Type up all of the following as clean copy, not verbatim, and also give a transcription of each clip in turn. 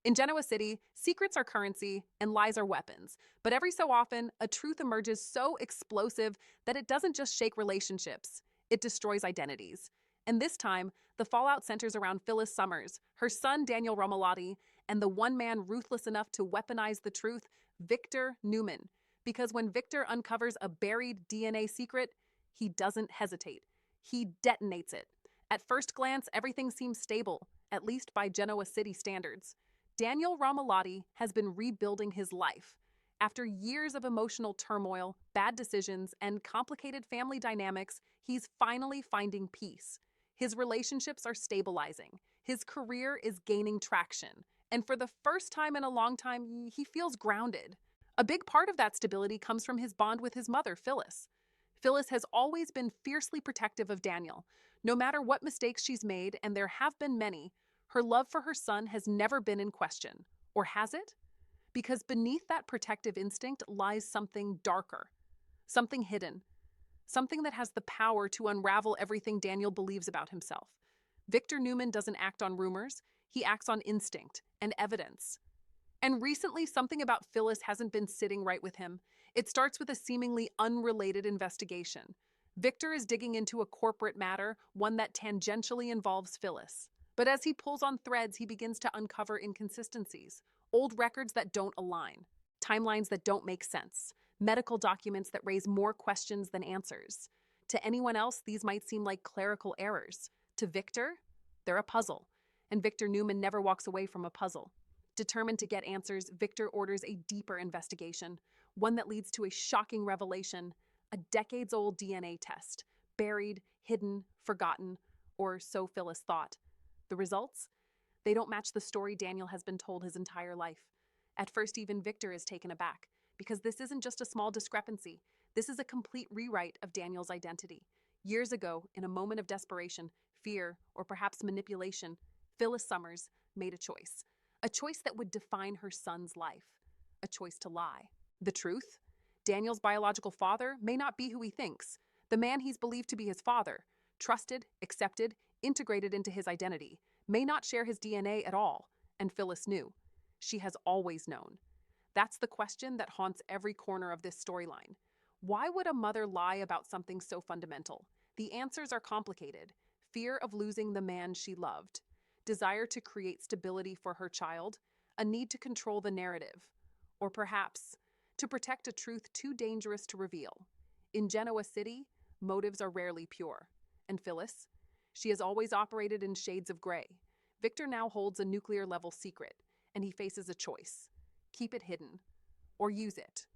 In Genoa City, secrets are currency and lies are weapons. But every so often, a truth emerges so explosive that it doesn't just shake relationships, it destroys identities. And this time, the fallout centers around Phyllis Summers, her son Daniel Romolotti, and the one man ruthless enough to weaponize the truth, Victor Newman. Because when Victor uncovers a buried DNA secret, he doesn't hesitate. He detonates it. At first glance, everything seems stable, at least by Genoa City standards. Daniel Romolotti has been rebuilding his life. After years of emotional turmoil, bad decisions, and complicated family dynamics, he's finally finding peace. His relationships are stabilizing. His career is gaining traction. And for the first time in a long time, he feels grounded. A big part of that stability comes from his bond with his mother, Phyllis. Phyllis has always been fiercely protective of Daniel. No matter what mistakes she's made, and there have been many, her love for her son has never been in question. Or has it? Because beneath that protective instinct lies something darker, something hidden, something that has the power to unravel everything Daniel believes about himself. Victor Newman doesn't act on rumors, he acts on instinct and evidence. And recently, something about Phyllis hasn't been sitting right with him. It starts with a seemingly unrelated investigation. Victor is digging into a corporate matter, one that tangentially involves Phyllis. But as he pulls on threads, he begins to uncover inconsistencies, old records that don't align, timelines that don't make sense, medical documents that raise more questions than answers. To anyone else, these might seem like clerical errors. To Victor, they're a puzzle. And Victor Newman never walks away from a puzzle. Determined to get answers, Victor orders a deeper investigation, one that leads to a shocking revelation, a decades-old DNA test, buried, hidden, forgotten, or so Phyllis thought. The results? They don't match the story Daniel has been told his entire life. At first, even Victor is taken aback, because this isn't just a small discrepancy. This is a complete rewrite of Daniel's identity. Years ago, in a moment of desperation, fear, or perhaps manipulation, Phyllis Summers made a choice. A choice that would define her son's life. A choice to lie. The truth? Daniel's biological father may not be who he thinks. The man he's believed to be his father, trusted, accepted, integrated into his identity, may not share his DNA at all, and Phyllis knew. She has always known. That's the question that haunts every corner of this storyline. Why would a mother lie about something so fundamental? The answers are complicated. Fear of losing the man she loved, desire to create stability for her child, a need to control the narrative, or perhaps to protect a truth too dangerous to reveal. In Genoa City, motives are rarely pure. And Phyllis? She has always operated in shades of gray. Victor now holds a nuclear-level secret, and he faces a choice. Keep it hidden, or use it.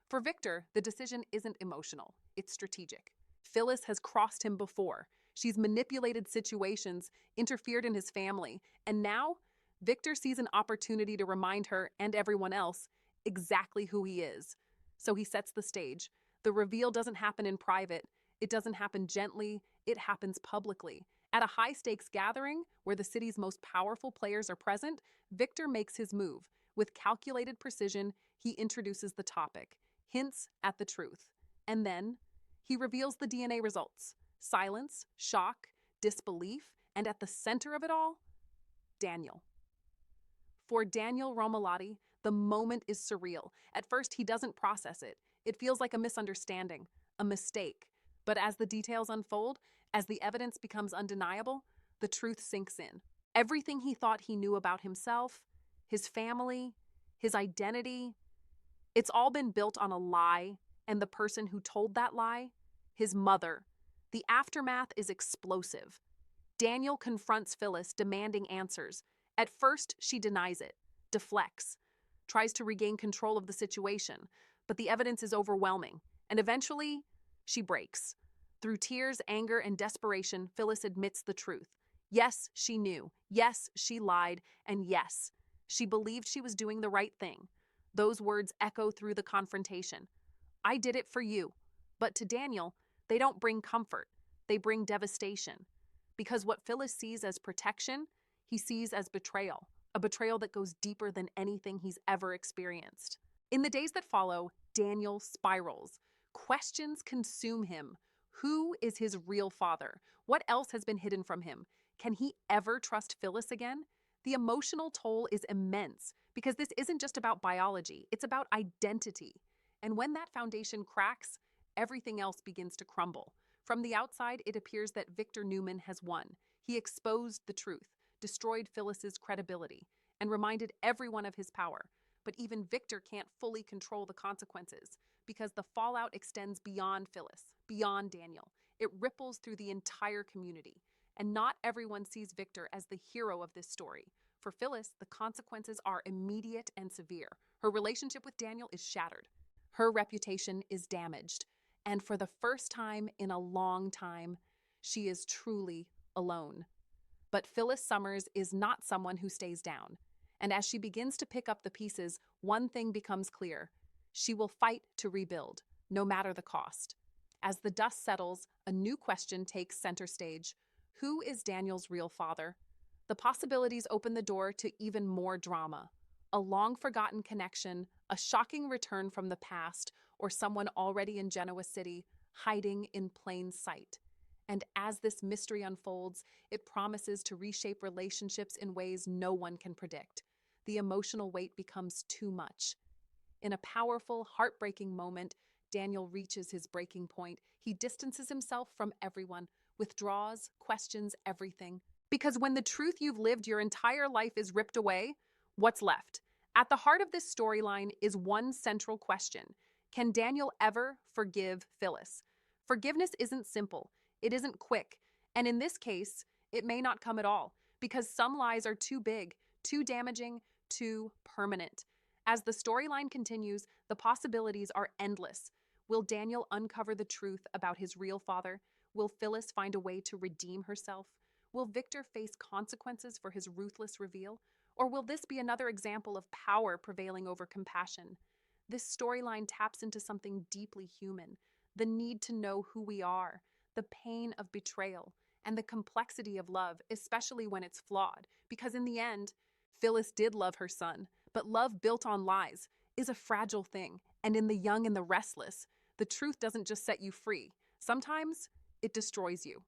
For Victor, the decision isn't emotional, it's strategic. Phyllis has crossed him before. She's manipulated situations, interfered in his family, and now Victor sees an opportunity to remind her and everyone else exactly who he is. So he sets the stage. The reveal doesn't happen in private. It doesn't happen gently. It happens publicly. At a high-stakes gathering, where the city's most powerful players are present, Victor makes his move. With calculated precision, he introduces the topic, hints at the truth. And then, he reveals the DNA results. Silence, shock, disbelief, and at the center of it all, Daniel. For Daniel Romolotti, the moment is surreal. At first, he doesn't process it. It feels like a misunderstanding, a mistake. But as the details unfold, as the evidence becomes undeniable, the truth sinks in. Everything he thought he knew about himself, his family, his identity, it's all been built on a lie, and the person who told that lie, his mother. The aftermath is explosive. Daniel confronts Phyllis, demanding answers. At first, she denies it, deflects, tries to regain control of the situation, but the evidence is overwhelming, and eventually, she breaks. Through tears, anger, and desperation, Phyllis admits the truth. Yes, she knew. Yes, she lied. And yes, she believed she was doing the right thing. Those words echo through the confrontation. I did it for you. But to Daniel, they don't bring comfort. They bring devastation. Because what Phyllis sees as protection, he sees as betrayal. A betrayal that goes deeper than anything he's ever experienced. In the days that follow, Daniel spirals. Questions consume him. Who is his real father? What else has been hidden from him? Can he ever trust Phyllis again? The emotional toll is immense because this isn't just about biology, it's about identity. And when that foundation cracks, everything else begins to crumble. From the outside, it appears that Victor Newman has won. He exposed the truth, destroyed Phyllis's credibility, and reminded everyone of his power. But even Victor can't fully control the consequences because the fallout extends beyond Phyllis, beyond Daniel. It ripples through the entire community. And not everyone sees Victor as the hero of this story. For Phyllis, the consequences are immediate and severe. Her relationship with Daniel is shattered. Her reputation is damaged. And for the first time in a long time, she is truly alone. But Phyllis Summers is not someone who stays down. And as she begins to pick up the pieces, one thing becomes clear. She will fight to rebuild, no matter the cost. As the dust settles, a new question takes center stage. Who is Daniel's real father? The possibilities open the door to even more drama. A long-forgotten connection, a shocking return from the past, or someone already in Genoa City, hiding in plain sight. And as this mystery unfolds, it promises to reshape relationships in ways no one can predict. The emotional weight becomes too much. In a powerful, heartbreaking moment, Daniel reaches his breaking point. He distances himself from everyone, withdraws, questions everything. Because when the truth you've lived your entire life is ripped away, what's left? At the heart of this storyline is one central question. Can Daniel ever forgive Phyllis? Forgiveness isn't simple. It isn't quick. And in this case, it may not come at all, because some lies are too big, too damaging, too permanent. As the storyline continues, the possibilities are endless. Will Daniel uncover the truth about his real father? Will Phyllis find a way to redeem herself? Will Victor face consequences for his ruthless reveal? Or will this be another example of power prevailing over compassion? This storyline taps into something deeply human, the need to know who we are, the pain of betrayal, and the complexity of love, especially when it's flawed. Because in the end, Phyllis did love her son, but love built on lies is a fragile thing. And in The Young and the Restless, the truth doesn't just set you free. Sometimes it destroys you.